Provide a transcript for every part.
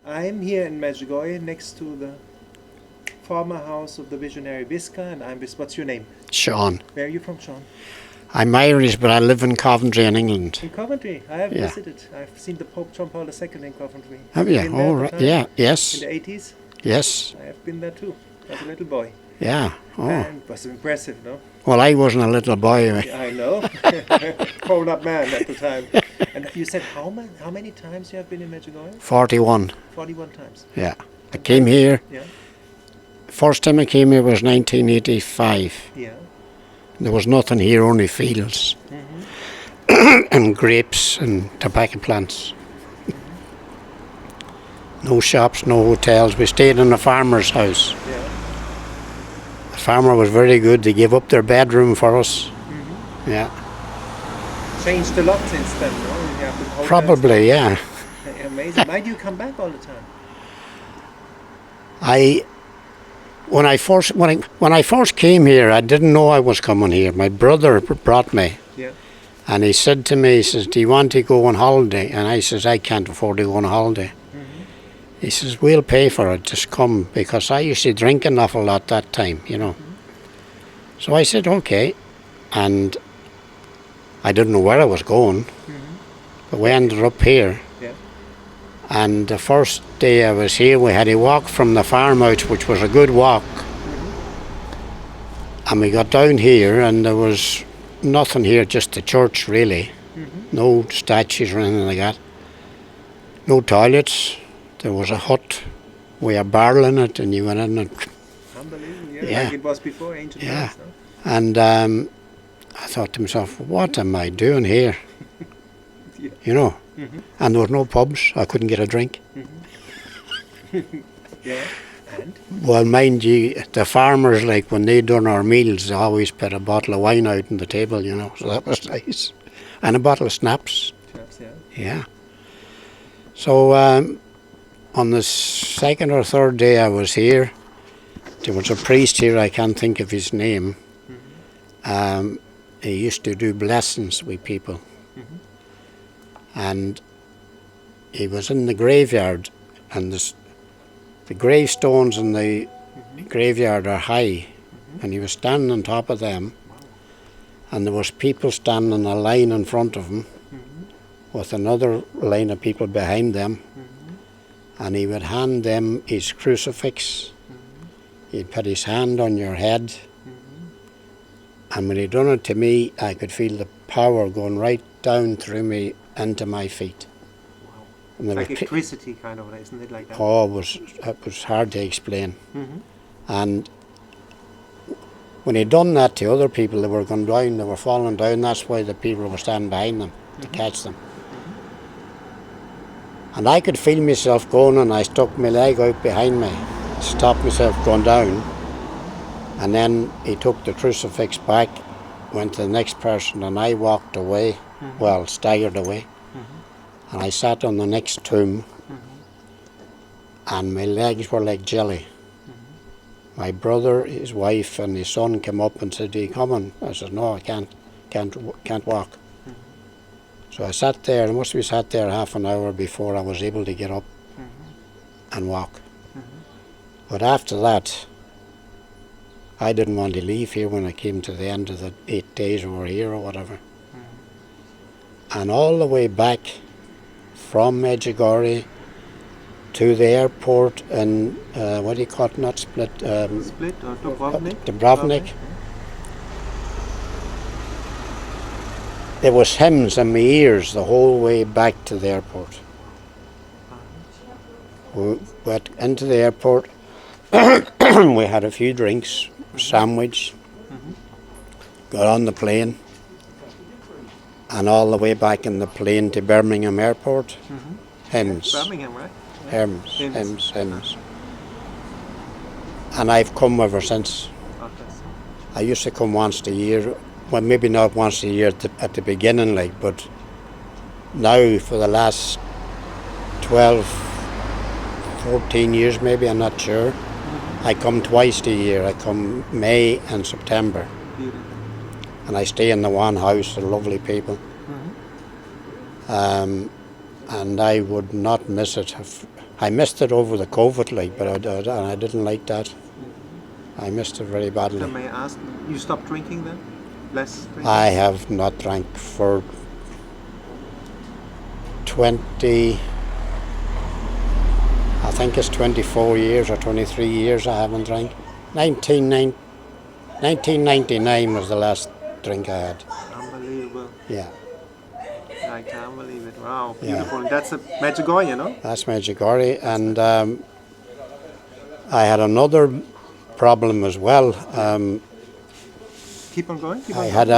I'm here in Medjugorje next to the former house of the visionary Visca, and I'm with, what's your name? Sean. Where are you from, Sean? I'm Irish, but I live in Coventry in England. In Coventry. I have Yeah. visited. I've seen the Pope John Paul II in Coventry. Have you? Been there Oh, at the right. time? Yeah, In yes, the 80s? yes, I have been there too, as a little boy. yeah. Oh, And it was impressive, no? well, I wasn't a little boy. Yeah, I know. Grown-up man at the time. And you said how many times you have been in Medjugorje? 41. 41 times. Yeah. I came here, Yeah. first time I came here was 1985. Yeah. There was nothing here, only fields Mm-hmm. and grapes and tobacco plants. No shops, no hotels. We stayed in a farmer's house. Yeah. The farmer was very good. They gave up their bedroom for us. Mm-hmm. Yeah. Changed a lot since then, no? You have the hotels. Probably, yeah. Amazing. Why do you come back all the time? When I first came here, I didn't know I was coming here. My brother brought me, Yeah. and he said to me, he says, "Do you want to go on holiday?" And I says, "I can't afford to go on holiday." Mm-hmm. He says, "We'll pay for it. Just come," because I used to drink an awful lot that time, you know. Mm-hmm. So I said, "Okay," and I didn't know where I was going, Mm-hmm. but we ended up here. Yeah. And the first day I was here, we had to walk from the farmhouse, which was a good walk. Mm-hmm. And we got down here, and there was nothing here, just the church, really. Mm-hmm. No statues or anything like that. No toilets. There was a hut with a barrel in it, and you went in and... Unbelievable. Yeah. Yeah. Like it was before ancient Yeah. times, no? And I thought to myself, what am I doing here? Yeah. You know? Mm-hmm. And there was no pubs. I couldn't get a drink. Mm-hmm. Yeah. And? Well, mind you, the farmers, like, when they done our meals, they always put a bottle of wine out on the table, you know, so that was nice. And a bottle of schnapps. Chaps, yeah. Yeah. So on the second or third day I was here, there was a priest here, I can't think of his name. Mm-hmm. He used to do blessings with people. Mm-hmm. And he was in the graveyard, and the gravestones in the Mm-hmm. graveyard are high, Mm-hmm. and he was standing on top of them, Wow. and there was people standing in a line in front of him, Mm-hmm. with another line of people behind them, Mm-hmm. and he would hand them his crucifix. Mm-hmm. He'd put his hand on your head, Mm-hmm. and when he done it to me, I could feel the power going right down through me into my feet. Wow. And there Like were electricity kind of, isn't it, like that? oh, it was hard to explain. Mm-hmm. And when he'd done that to other people, they were going down, they were falling down. That's why the people were standing behind them to catch them. And I could feel myself going, and I stuck my leg out behind me, stopped myself going down. And then he took the crucifix back, went to the next person, and I walked away, well, staggered away. And I sat on the next tomb, and my legs were like jelly. My brother, his wife, and his son came up and said, "Are you coming?" I said, "No, I can't walk." So I sat there, I must have sat there half an hour before I was able to get up and walk. But after that, I didn't want to leave here when I came to the end of the 8 days we were here or whatever. And all the way back from Medjugorje to the airport in, what do you call it, not Split? Split or Dubrovnik? Dubrovnik. There was hymns in my ears the whole way back to the airport. We went into the airport, we had a few drinks, sandwich, got on the plane, and all the way back in the plane to Birmingham Airport, hymns. Birmingham, right? Hymns. And I've come ever since. Okay. I used to come once a year, well, maybe not once a year at the beginning, like, but now for the last 12, 14 years maybe, I'm not sure. I come twice a year. I come May and September. Beautiful. And I stay in the one house, with lovely people. And I would not miss it I missed it over the COVID, like, but I didn't like that. I missed it very badly. So may I ask, you stopped drinking then? Less drinking? I have not drank for 20, I think it's 24 years or 23 years I haven't drank. 1999 was the last drink I had. Unbelievable. Yeah, I can't believe it. Wow, Yeah. beautiful. And that's a Medjugorje, no? that's Medjugorje. And I had another problem as well. Keep on going. Keep on I going. had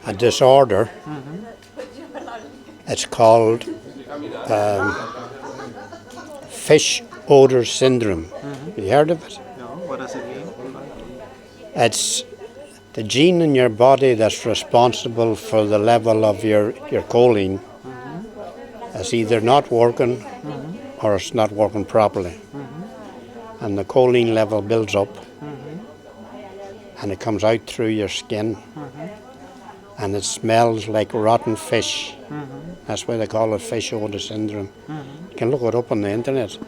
a disorder. It's called fish odor syndrome. You heard of it? No, what does it mean? It's the gene in your body that's responsible for the level of your choline is either not working or it's not working properly. And the choline level builds up and it comes out through your skin and it smells like rotten fish. That's why they call it fish odor syndrome. You can look it up on the internet.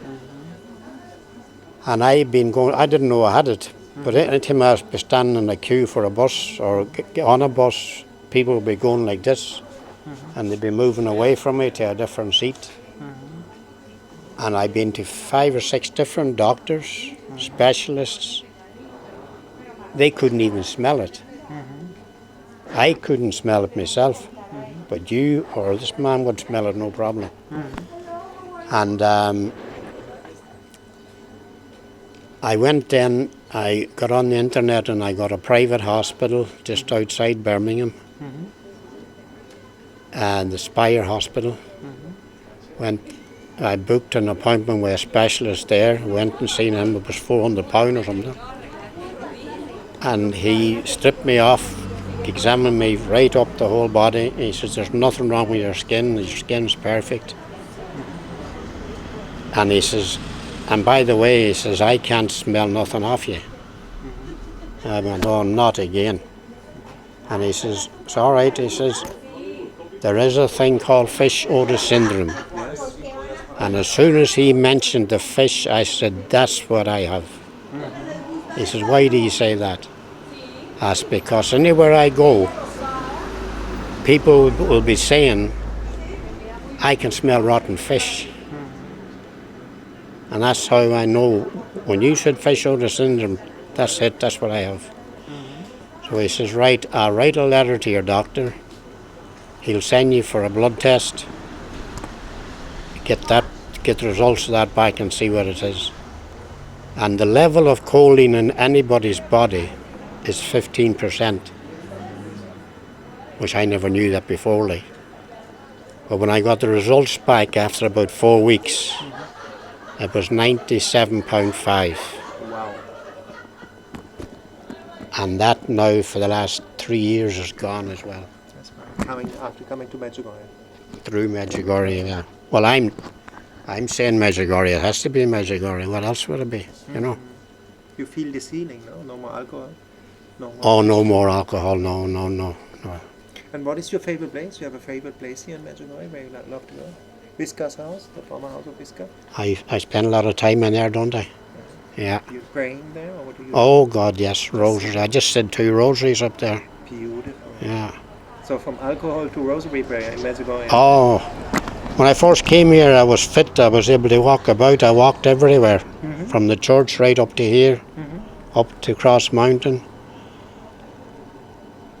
And I've been going, I didn't know I had it, but anytime I was standing in a queue for a bus or on a bus, people would be going like this and they'd be moving away from me to a different seat. And I've been to 5 or 6 different doctors, specialists. They couldn't even smell it. I couldn't smell it myself, but you or this man would smell it no problem. And I went then, I got on the internet and I got a private hospital just outside Birmingham, and the Spire Hospital. I booked an appointment with a specialist there, went and seen him, it was £400 or something. And he stripped me off, examined me right up the whole body. He says, there's nothing wrong with your skin's perfect. And he says, and by the way, he says, I can't smell nothing off you. I went, oh, not again. And he says, it's all right, he says, there is a thing called fish odor syndrome. And as soon as he mentioned the fish, I said, that's what I have. He says, why do you say that? I said, because anywhere I go, people will be saying, I can smell rotten fish. And that's how I know, when you said fish odor syndrome, that's it, that's what I have. So he says, right, I'll write a letter to your doctor. He'll send you for a blood test. Get the results of that back and see what it is. And the level of choline in anybody's body is 15%, which I never knew that before. Like. But when I got the results back after about 4 weeks, it was 97.5. Wow. And that now for the last 3 years is gone as well. That's right. After coming to Medjugorje. Through Medjugorje, yeah. Well, I'm saying Medjugorje. It has to be Medjugorje. What else would it be? You know? You feel this healing, no? No more alcohol? No more. Oh, no more alcohol. No. And what is your favorite place? You have a favorite place here in Medjugorje where you love to go? Visca's house, the former house of Visca? I spend a lot of time in there, don't I? Yeah. You're praying there, or what do you do? Oh, God, yes. Rosaries. I just said 2 rosaries up there. Beautiful. Yeah. So from alcohol to rosary prayer in Medjugorje. Oh, when I first came here, I was fit. I was able to walk about. I walked everywhere, from the church right up to here, up to Cross Mountain.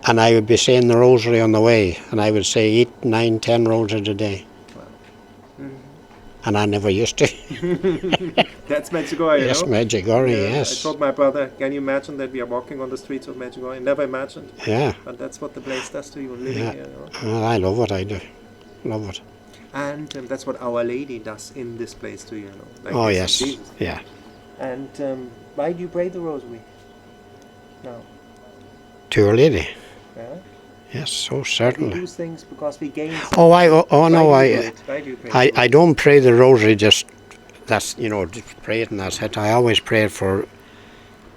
And I would be saying the rosary on the way, and I would say 8, 9, 10 rosaries a day. And I never used to. That's Medjugorje, Yes, no? Medjugorje, Yeah, yes. I told my brother, can you imagine that we are walking on the streets of Medjugorje? Never imagined. Yeah. But that's what the place does to you, living Yeah. here. You know? Well, I love it, I do. Love it. And that's what Our Lady does in this place too, you know. Like Oh, this yes. in Jesus. Yeah. And why do you pray the rosary? No. To Our Lady. Yeah? Yes, so We certainly. do things because we gain something. Oh, no, Why do you do it? Why do you pray the I rosary? don't pray the rosary just, that's, just pray it and that's it. I always pray for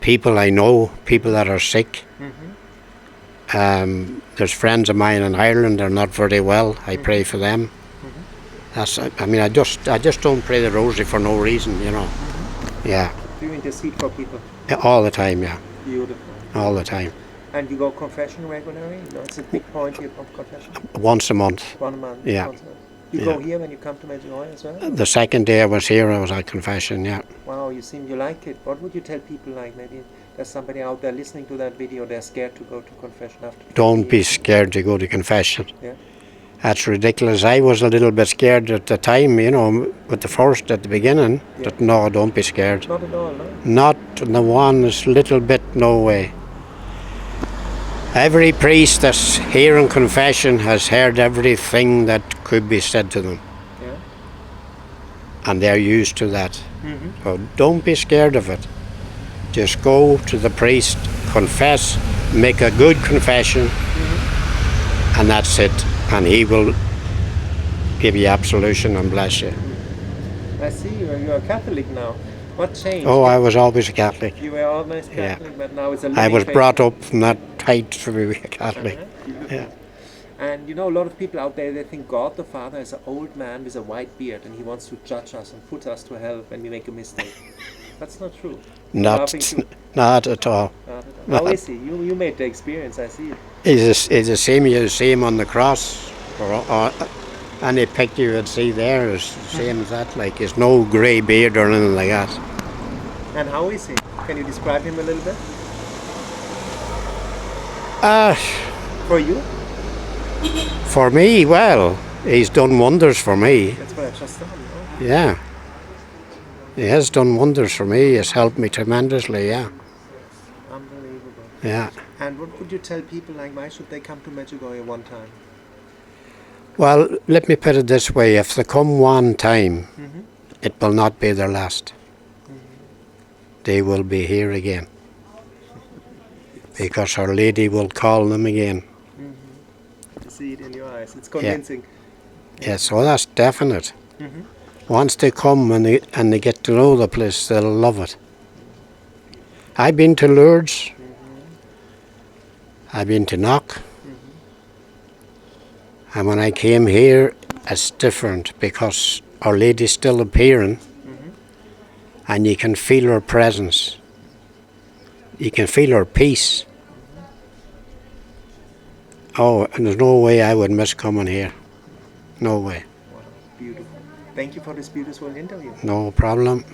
people I know, people that are sick. There's friends of mine in Ireland, they're not very well. I pray for them. I mean, I just don't pray the rosary for no reason, you know. Yeah. Do you intercede for people? All the time, yeah. Beautiful. All the time. And you go confession regularly? You know, it's a big point here of confession. Once a month. 1 month. Yeah. Once a month. You Yeah. go here when you come to Medjugorje as well? The second day I was here, I was at confession, yeah. Wow, you like it. What would you tell people, like maybe there's somebody out there listening to that video, they're scared to go to confession after 20 Don't be years. scared to go to confession. Yeah. That's ridiculous. I was a little bit scared at the time, you know, at the beginning. Yeah. But no, don't be scared. Not at all, no? Not the one little bit, no way. Every priest that's hearing confession has heard everything that could be said to them. Yeah. And they're used to that. Mm-hmm. So don't be scared of it. Just go to the priest, confess, make a good confession, and that's it. And he will give you absolution and bless you. I see you're a Catholic now. What changed? Oh, I was always a Catholic. You were almost Catholic, but now it's a living I was faith. brought up from that height to be a Catholic. Yeah. And you know, a lot of people out there, they think God the Father is an old man with a white beard and he wants to judge us and put us to hell when we make a mistake. That's not true. Not at all. How is he? You made the experience, I see it. It's the same you see him on the cross, or any picture you would see there is the same as that. Like, there's no grey beard or anything like that. And how is he? Can you describe him a little bit? For you? For me, well, he's done wonders for me. That's what I just done, no? Yeah. He has done wonders for me. He has helped me tremendously, yeah. Unbelievable. Yeah. And what would you tell people, like, why should they come to Medjugorje one time? Well, let me put it this way. If they come one time, it will not be their last. They will be here again. Because Our Lady will call them again. You see it in your eyes. It's convincing. Yeah, so that's definite. Once they come and they get to know the place, they'll love it. I've been to Lourdes. I've been to Knock. And when I came here, it's different because Our Lady's still appearing and you can feel her presence. You can feel her peace. Oh, and there's no way I would miss coming here. No way. Wow, beautiful. Thank you for this beautiful interview. No problem.